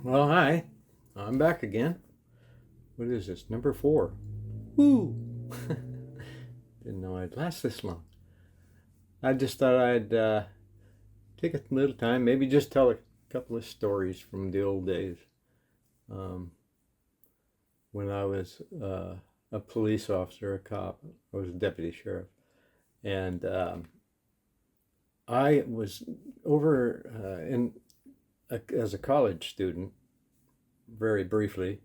Well, hi. I'm back again. What is this? Number 4. Woo! Didn't know I'd last this long. I just thought I'd take a little time, maybe just tell a couple of stories from the old days um, when I was a police officer, a cop. I was a deputy sheriff. And I was over as a college student, very briefly.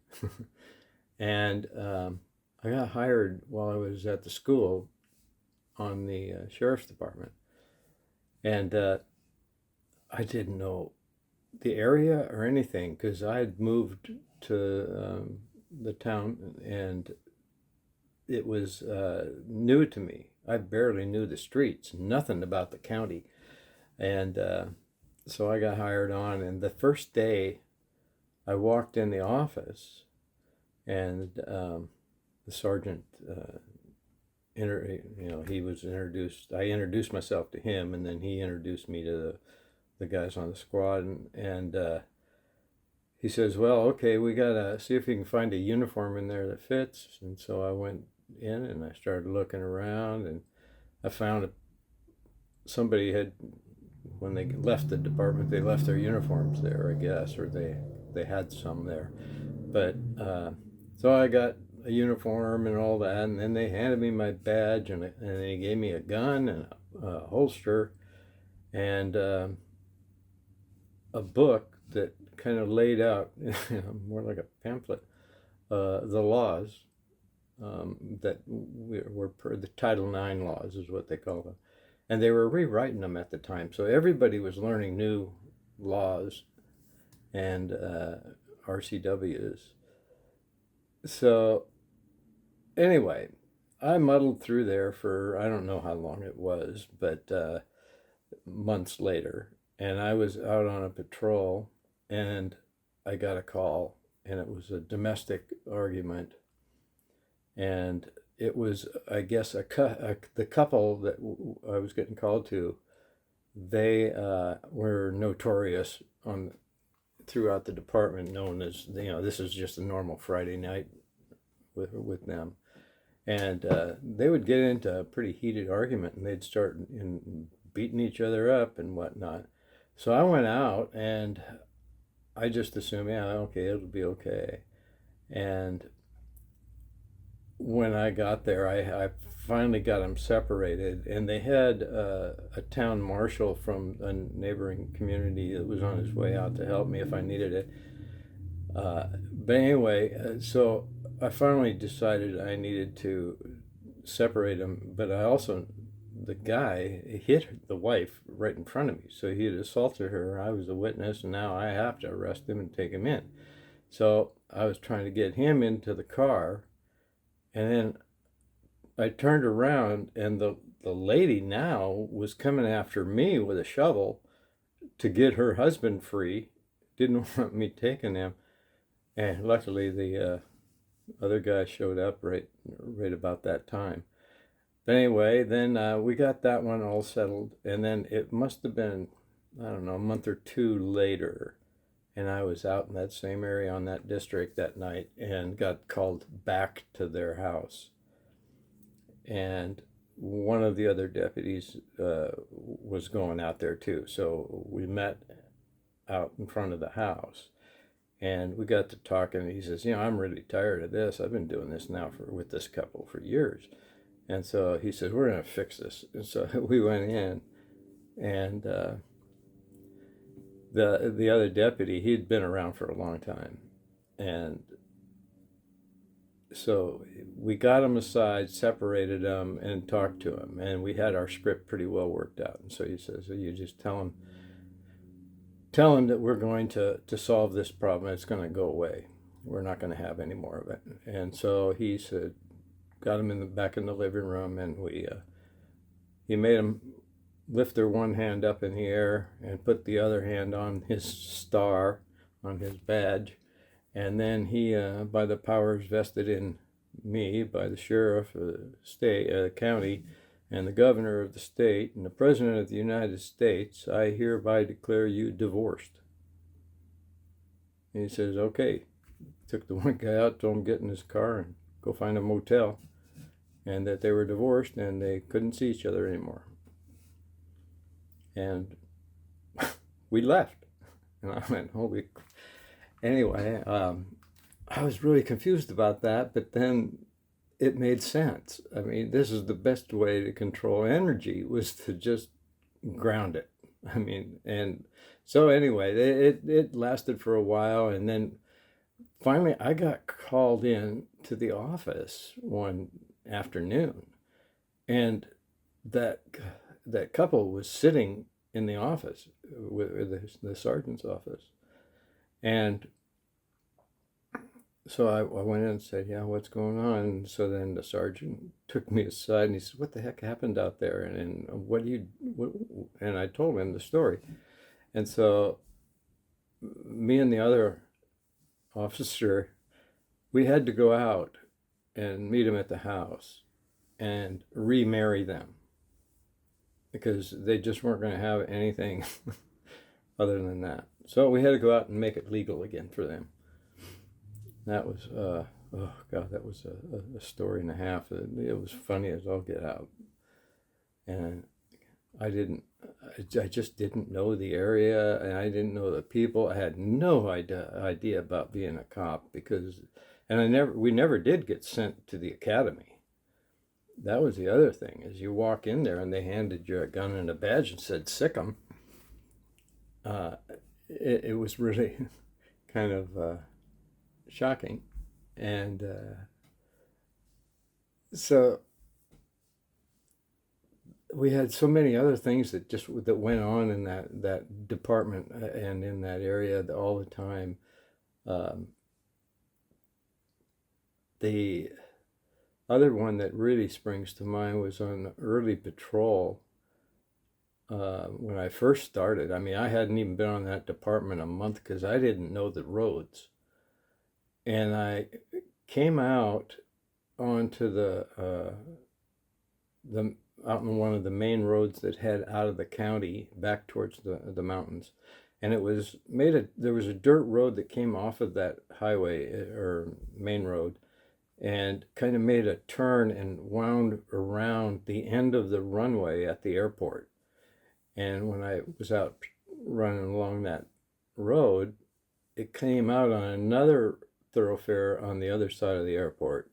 And I got hired while I was at the school on the sheriff's department. And I didn't know the area or anything because I had moved to the town and it was new to me. I barely knew the streets, nothing about the county. And so I got hired on. And the first day I walked in the office, and the sergeant, he was introduced. I introduced myself to him, and then he introduced me to the guys on the squad, and he says, "Well, okay, we gotta see if we can find a uniform in there that fits." And so I went in and I started looking around, and I found somebody had, when they left the department, they left their uniforms there, I guess, or they had some there, but. So I got a uniform and all that, and then they handed me my badge, and they gave me a gun and a holster and a book that kind of laid out, more like a pamphlet, the laws that were the Title IX laws is what they call them. And they were rewriting them at the time. So everybody was learning new laws and RCWs. So anyway, I muddled through there for I don't know how long it was, but months later, and I was out on a patrol, and I got a call, and it was a domestic argument, and it was, I guess, the couple that I was getting called to. They were notorious on throughout the department, known as, this is just a normal Friday night with them. And they would get into a pretty heated argument, and they'd start beating each other up and whatnot. So I went out, and I just assumed, yeah, okay, it'll be okay. And when I got there, I finally got them separated, and they had a town marshal from a neighboring community that was on his way out to help me if I needed it. But anyway, so I finally decided I needed to separate them, but the guy hit the wife right in front of me. So he had assaulted her. I was a witness, and now I have to arrest him and take him in. So I was trying to get him into the car, and then I turned around, and the lady now was coming after me with a shovel to get her husband free. Didn't want me taking him. And luckily, the other guy showed up right about that time. But anyway, then we got that one all settled, and then it must have been, I don't know, a month or two later, and I was out in that same area on that district that night and got called back to their house. And one of the other deputies was going out there too. So we met out in front of the house. And we got to talking, and he says, I'm really tired of this. I've been doing this now with this couple for years. And so he said, we're going to fix this. And so we went in, and the other deputy, he'd been around for a long time. And so we got him aside, separated him, and talked to him. And we had our script pretty well worked out. And so he says, you just tell him that we're going to solve this problem. It's going to go away. We're not going to have any more of it. And so he said, got him back in the living room, and he made him lift their one hand up in the air and put the other hand on his star, on his badge. And then he, by the powers vested in me by the sheriff of the state, county, and the governor of the state, and the president of the United States, I hereby declare you divorced. And he says, okay. Took the one guy out, told him to get in his car and go find a motel, and that they were divorced and they couldn't see each other anymore. And we left. And I went, holy. Anyway, I was really confused about that, but then it made sense. I mean, this is the best way to control energy, was to just ground it. I mean, and so anyway, it lasted for a while, and then finally I got called in to the office one afternoon, and that couple was sitting in the office, with the sergeant's office, and so I went in and said, yeah, what's going on? And so then the sergeant took me aside and he said, what the heck happened out there? And and I told him the story. And so me and the other officer, we had to go out and meet him at the house and remarry them, because they just weren't going to have anything other than that. So we had to go out and make it legal again for them. That was, oh God, that was a story and a half. It was funny as all get out. And I just didn't know the area, and I didn't know the people. I had no idea about being a cop, and we never did get sent to the academy. That was the other thing, is you walk in there and they handed you a gun and a badge and said, sick 'em. It was really kind of shocking. And so we had so many other things that went on in that department and in that area all the time. The other one that really springs to mind was on early patrol. When I first started, I mean, I hadn't even been on that department a month because I didn't know the roads. And I came out onto out on one of the main roads that head out of the county back towards the mountains, and there was a dirt road that came off of that highway or main road, and kind of made a turn and wound around the end of the runway at the airport. And when I was out running along that road, it came out on another thoroughfare on the other side of the airport.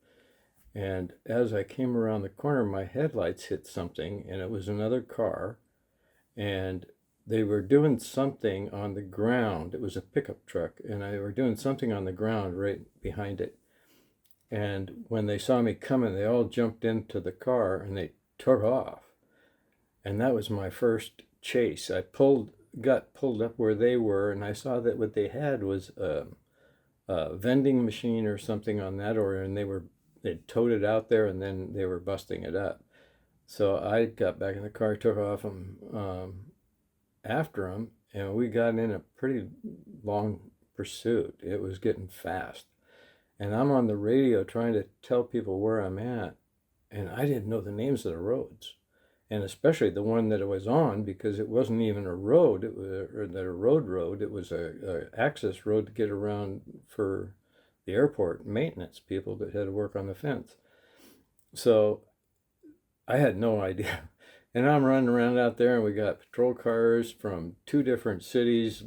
And as I came around the corner, my headlights hit something, and it was another car, and they were doing something on the ground. It was a pickup truck, and they were doing something on the ground right behind it. And when they saw me coming, they all jumped into the car and they took off. And that was my first chase. I got pulled up where they were, and I saw that what they had was a vending machine or something on that order, and they'd towed it out there, and then they were busting it up. So I got back in the car, took off after them, and we got in a pretty long pursuit. It was getting fast. And I'm on the radio trying to tell people where I'm at, and I didn't know the names of the roads, and especially the one that it was on, because it wasn't even a road. It was a road. It was a access road to get around for the airport maintenance people that had to work on the fence. So I had no idea. And I'm running around out there, and we got patrol cars from 2 different cities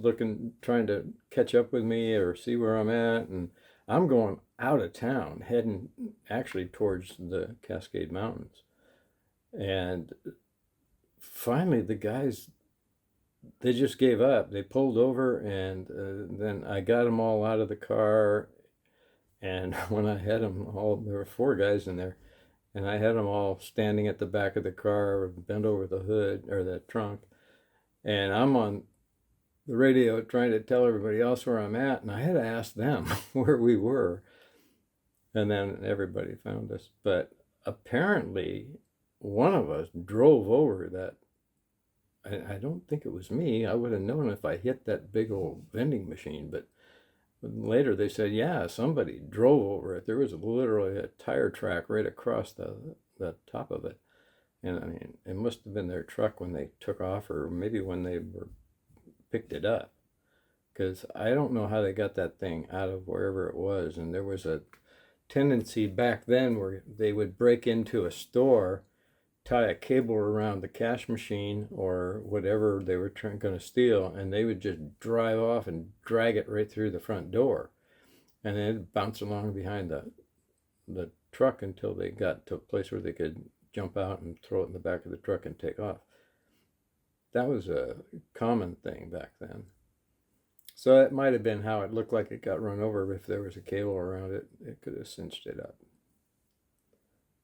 trying to catch up with me or see where I'm at. And I'm going out of town, heading actually towards the Cascade Mountains. And finally, the guys, they just gave up. They pulled over, and then I got them all out of the car. And when I had them all, there were 4 guys in there, and I had them all standing at the back of the car, bent over the hood or the trunk. And I'm on the radio trying to tell everybody else where I'm at, and I had to ask them where we were. And then everybody found us. But apparently, one of us drove over that. I don't think it was me. I would have known if I hit that big old vending machine. But later they said, yeah, somebody drove over it. There was literally a tire track right across the top of it. And I mean, it must have been their truck when they took off, or maybe when they picked it up. because I don't know how they got that thing out of wherever it was. And there was a tendency back then where they would break into a store, tie a cable around the cash machine or whatever they were going to steal, and they would just drive off and drag it right through the front door, and then it'd bounce along behind the truck until they got to a place where they could jump out and throw it in the back of the truck and take off. That was a common thing back then. So it might have been how it looked like it got run over. If there was a cable around it, it could have cinched it up.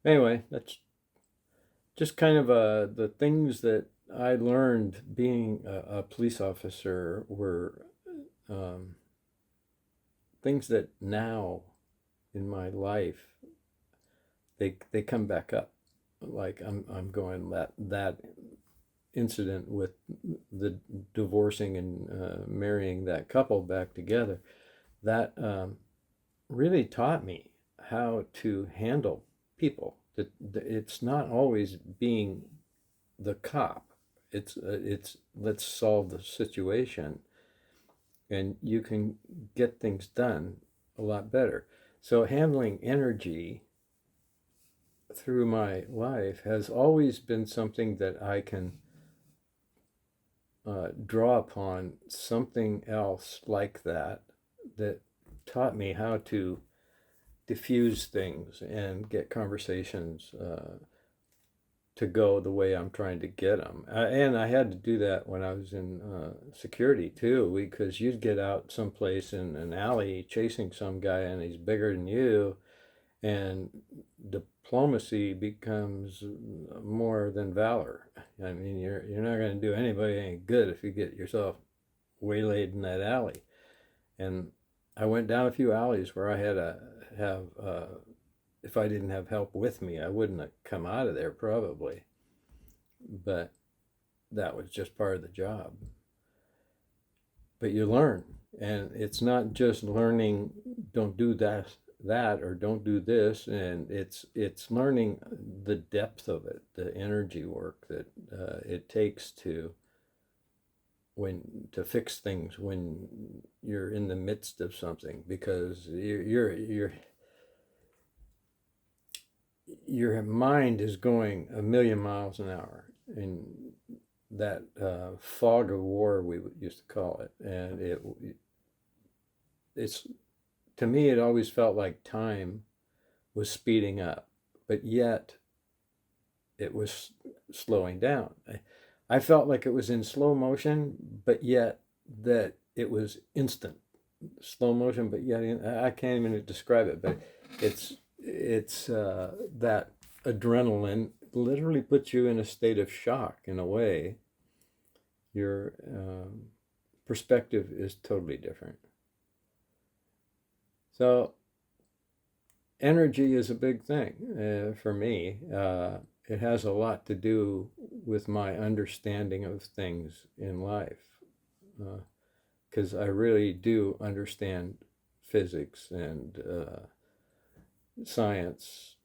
Anyway, that's just kind of the things that I learned being a police officer were things that now in my life they come back up. Like I'm going that incident with the divorcing and marrying that couple back together, that really taught me how to handle people. That it's not always being the cop. It's let's solve the situation, and you can get things done a lot better. So handling energy through my life has always been something that I can draw upon something else like that taught me how to diffuse things and get conversations to go the way I'm trying to get them. And I had to do that when I was in security too, because you'd get out someplace in an alley chasing some guy and he's bigger than you, and diplomacy becomes more than valor. I mean, you're not going to do anybody any good if you get yourself waylaid in that alley. And I went down a few alleys where I had to have, if I didn't have help with me, I wouldn't have come out of there probably. But that was just part of the job. But you learn, and it's not just learning, don't do that or don't do this, and it's learning the depth of it, the energy work that it takes to fix things when you're in the midst of something, because your mind is going a million miles an hour in that fog of war, we used to call it. And it's to me, it always felt like time was speeding up, but yet it was slowing down. I felt like it was in slow motion, but yet that it was instant slow motion, but yet I can't even describe it. But it's that adrenaline literally puts you in a state of shock in a way. Your perspective is totally different. So energy is a big thing for me. It has a lot to do with my understanding of things in life, because I really do understand physics and science,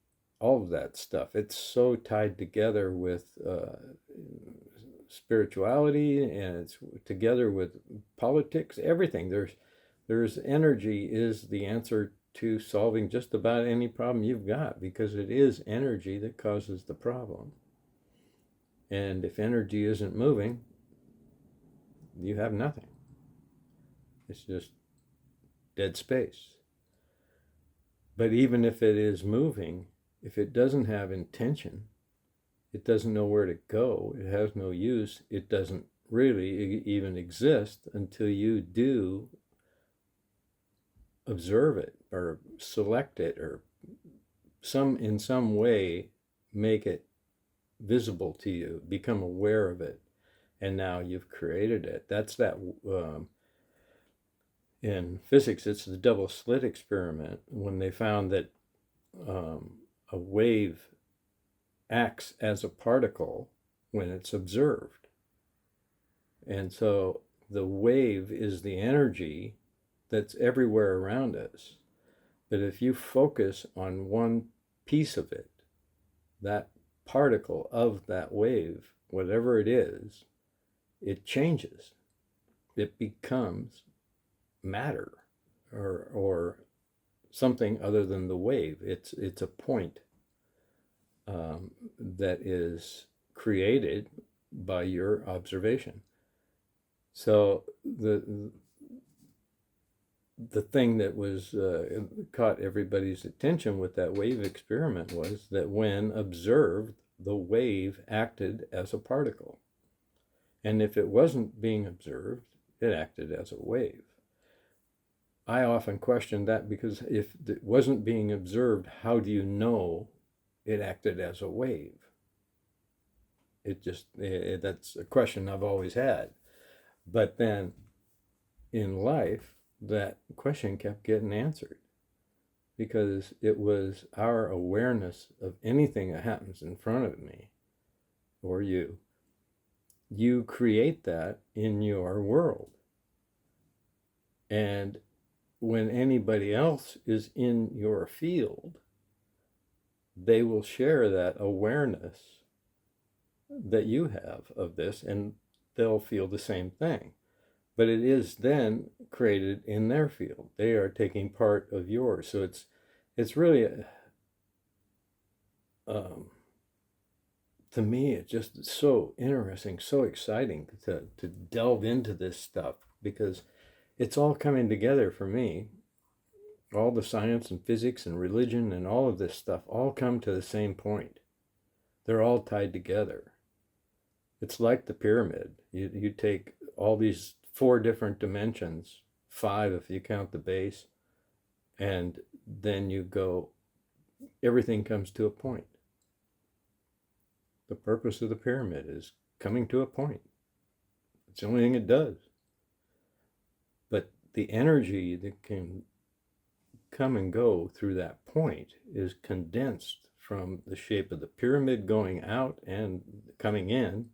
all of that stuff. It's so tied together with spirituality, and it's together with politics, everything. There's energy is the answer to solving just about any problem you've got, because it is energy that causes the problem. And if energy isn't moving, you have nothing. It's just dead space. But even if it is moving, if it doesn't have intention, it doesn't know where to go, it has no use, it doesn't really even exist until you do observe it or select it or in some way make it visible to you, become aware of it, and now you've created it. That's that in physics, it's the double slit experiment, when they found that a wave acts as a particle when it's observed. And so the wave is the energy that's everywhere around us. But if you focus on one piece of it, that particle of that wave, whatever it is, it changes. It becomes matter or something other than the wave. It's a point that is created by your observation. So the thing that was caught everybody's attention with that wave experiment was that when observed, the wave acted as a particle. And if it wasn't being observed, it acted as a wave. I often question that, because if it wasn't being observed, how do you know it acted as a wave? That's a question I've always had. But then in life, that question kept getting answered, because it was our awareness of anything that happens in front of me or you. You create that in your world. And when anybody else is in your field, they will share that awareness that you have of this, and they'll feel the same thing. But it is then created in their field. They are taking part of yours. So it's really, to me, it's just so interesting, so exciting to delve into this stuff, because it's all coming together for me. All the science and physics and religion and all of this stuff all come to the same point. They're all tied together. It's like the pyramid. You take all these 4 different dimensions, 5 if you count the base, and then you go, everything comes to a point. The purpose of the pyramid is coming to a point. It's the only thing it does. But the energy that can come and go through that point is condensed from the shape of the pyramid going out and coming in,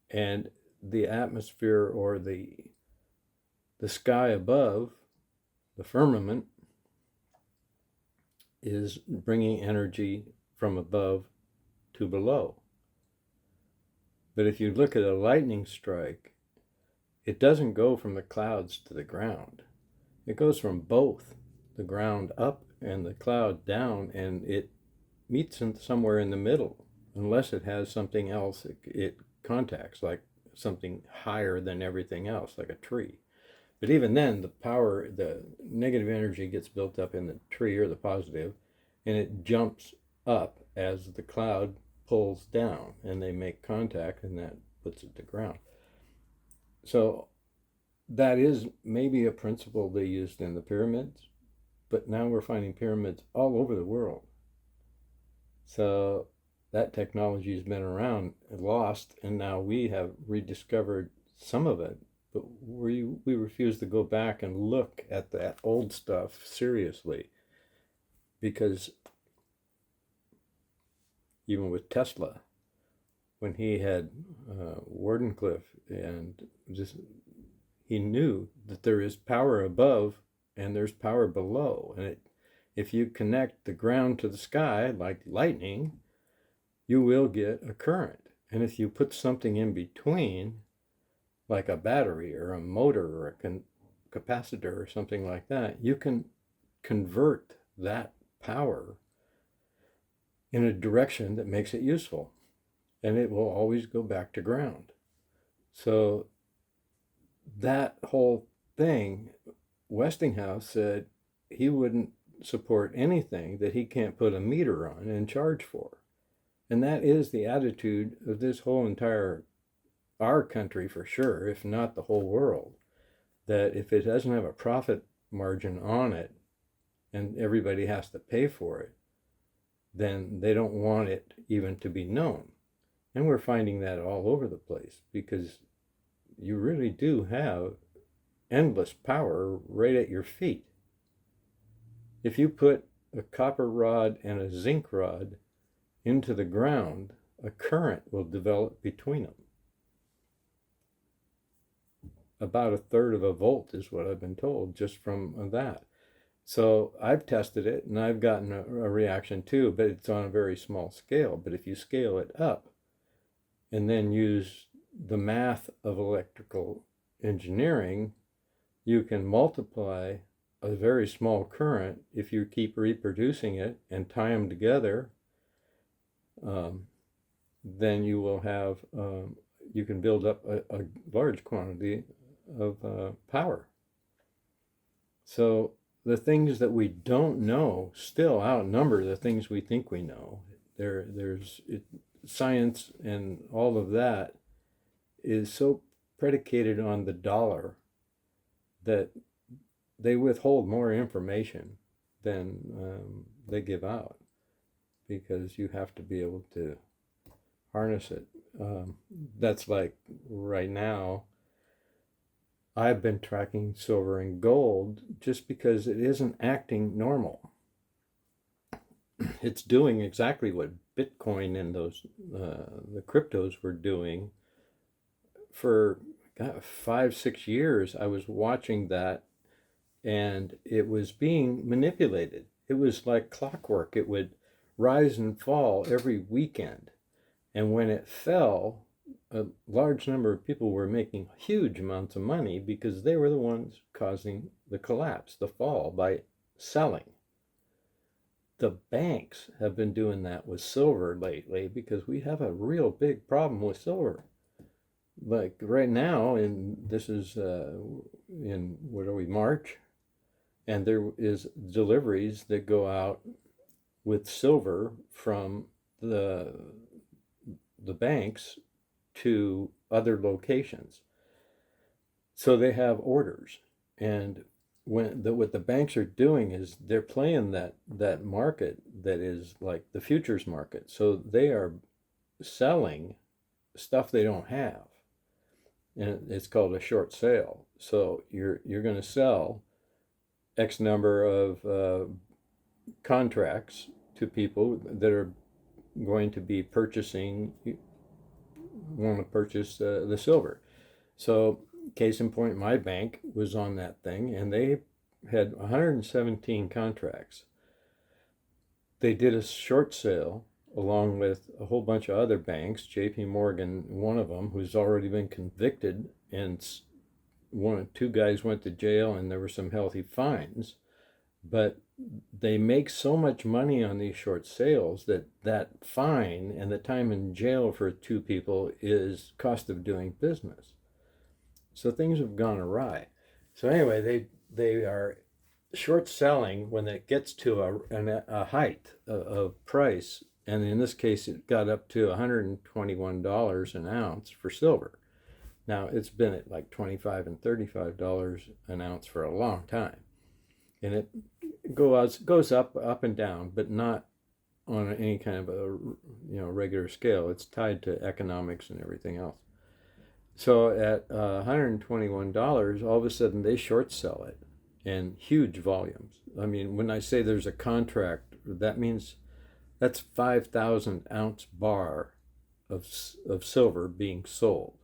and the atmosphere, or the sky above, the firmament, is bringing energy from above to below. But if you look at a lightning strike, it doesn't go from the clouds to the ground. It goes from both the ground up and the cloud down, and it meets somewhere in the middle, unless it has something else it contacts, like something higher than everything else, like a tree. But even then, the negative energy gets built up in the tree, or the positive, and it jumps up as the cloud pulls down, and they make contact, and that puts it to ground. So that is maybe a principle they used in the pyramids, but now we're finding pyramids all over the world. So that technology has been around and lost, and now we have rediscovered some of it, but we refuse to go back and look at that old stuff seriously, because even with Tesla, when he had Wardenclyffe, and just, he knew that there is power above and there's power below, and if you connect the ground to the sky like lightning, you will get a current. And if you put something in between, like a battery or a motor or a capacitor or something like that, you can convert that power in a direction that makes it useful, and it will always go back to ground. So that whole thing, Westinghouse said he wouldn't support anything that he can't put a meter on and charge for. And that is the attitude of this whole entire, our country for sure, if not the whole world, that if it doesn't have a profit margin on it and everybody has to pay for it, then they don't want it even to be known. And we're finding that all over the place, because you really do have endless power right at your feet. If you put a copper rod and a zinc rod into the ground, a current will develop between them. About 1/3 of a volt is what I've been told, just from that. So I've tested it, and I've gotten a reaction too, but it's on a very small scale. But if you scale it up and then use the math of electrical engineering, you can multiply a very small current if you keep reproducing it and tie them together. Then you will have, you can build up a large quantity of power. So the things that we don't know still outnumber the things we think we know. Science and all of that is so predicated on the dollar that they withhold more information than they give out, because you have to be able to harness it. That's like right now, I've been tracking silver and gold just because it isn't acting normal. It's doing exactly what Bitcoin and those the cryptos were doing for 5-6 years. I was watching that, and it was being manipulated. It was like clockwork. It would rise and fall every weekend. And when it fell, a large number of people were making huge amounts of money because they were the ones causing the collapse, the fall, by selling. The banks have been doing that with silver lately because we have a real big problem with silver. Like right now, this is in, what are we, March? And there is deliveries that go out with silver from the banks to other locations. So they have orders, and what the banks are doing is they're playing that market that is like the futures market. So they are selling stuff they don't have, and it's called a short sale. So you're going to sell X number of contracts to people that are going to be want to purchase the silver. So case in point, my bank was on that thing, and they had 117 contracts. They did a short sale along with a whole bunch of other banks, JP Morgan, one of them, who's already been convicted, and two guys went to jail, and there were some healthy fines. But they make so much money on these short sales that fine and the time in jail for two people is cost of doing business. So things have gone awry. So anyway, they are short selling when it gets to a height of price, and in this case, it got up to $121 an ounce for silver. Now it's been at like $25 and $35 an ounce for a long time, and it goes up and down, but not on any kind of a regular scale. It's tied to economics and everything else. So at $121, all of a sudden they short sell it in huge volumes. I mean, when I say there's a contract, that means that's 5,000 ounce bar of silver being sold.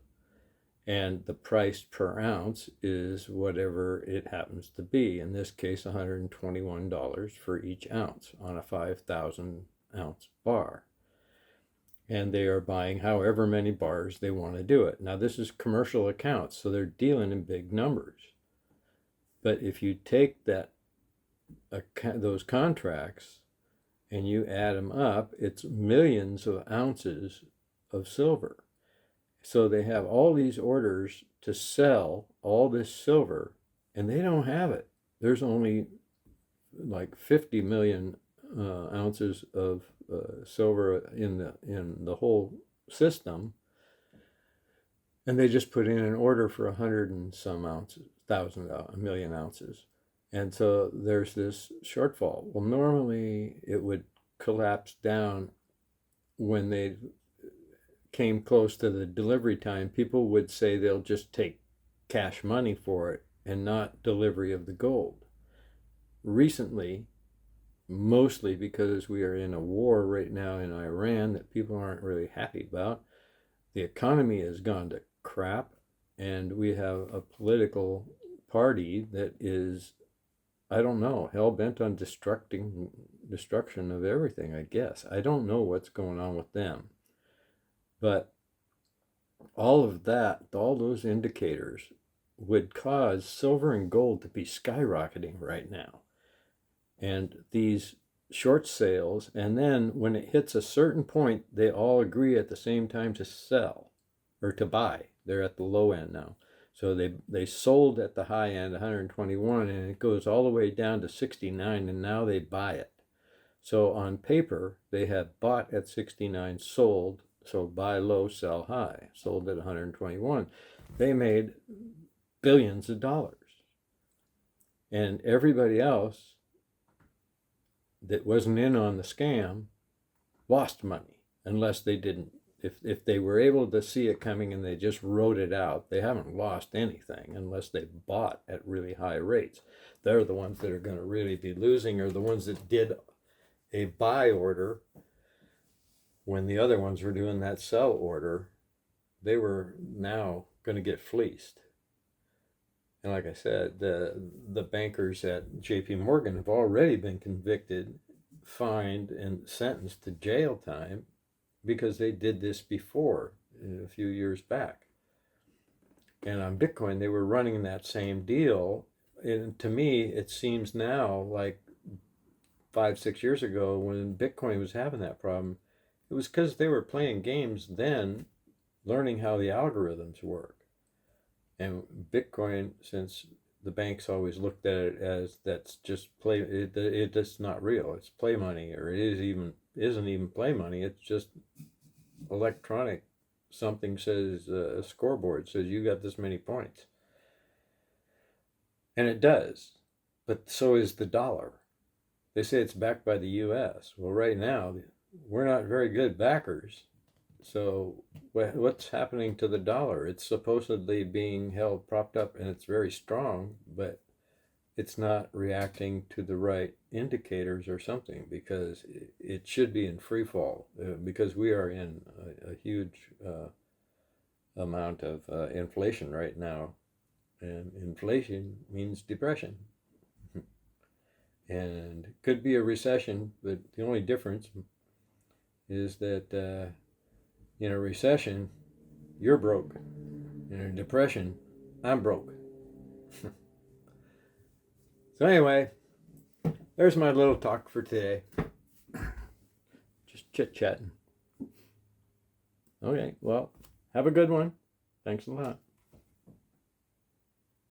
And the price per ounce is whatever it happens to be. In this case, $121 for each ounce on a 5,000 ounce bar. And they are buying however many bars they want to do it. Now, this is commercial accounts, so they're dealing in big numbers. But if you take those contracts and you add them up, it's millions of ounces of silver. So they have all these orders to sell all this silver, and they don't have it. There's only like 50 million ounces of silver in the whole system, and they just put in an order for 100 and some ounces, a million ounces, and so there's this shortfall. Well, normally it would collapse down when they came close to the delivery time. People would say they'll just take cash money for it and not delivery of the gold. Recently, mostly because we are in a war right now in Iran that people aren't really happy about, the economy has gone to crap, and we have a political party that is, I don't know, hell-bent on destruction of everything, I guess. I don't know what's going on with them. But all of that, all those indicators would cause silver and gold to be skyrocketing right now. And these short sales, and then when it hits a certain point, they all agree at the same time to sell or to buy. They're at the low end now. So they sold at the high end 121, and it goes all the way down to 69, and now they buy it. So on paper, they have bought at 69, sold, so buy low, sell high, sold at 121. They made billions of dollars. And everybody else that wasn't in on the scam lost money, unless they didn't. If they were able to see it coming and they just wrote it out, they haven't lost anything unless they bought at really high rates. They're the ones that are going to really be losing, or the ones that did a buy order when the other ones were doing that sell order. They were now going to get fleeced. And like I said, the bankers at JP Morgan have already been convicted, fined, and sentenced to jail time because they did this before, a few years back. And on Bitcoin, they were running that same deal. And to me, it seems now like 5-6 years ago when Bitcoin was having that problem, it was because they were playing games then, learning how the algorithms work. And Bitcoin, since the banks always looked at it as that's just play, it's not real. It's play money, or isn't even play money. It's just electronic. Something says a scoreboard says you got this many points, and it does. But so is the dollar. They say it's backed by the U.S. Well, right now we're not very good backers. So what's happening to the dollar? It's supposedly being held propped up, and it's very strong, but it's not reacting to the right indicators or something, because it should be in free fall, because we are in a huge amount of inflation right now, and inflation means depression. And could be a recession, but the only difference is that in a recession, you're broke. In a depression, I'm broke. So anyway, there's my little talk for today. Just chit-chatting. Okay, well, have a good one. Thanks a lot.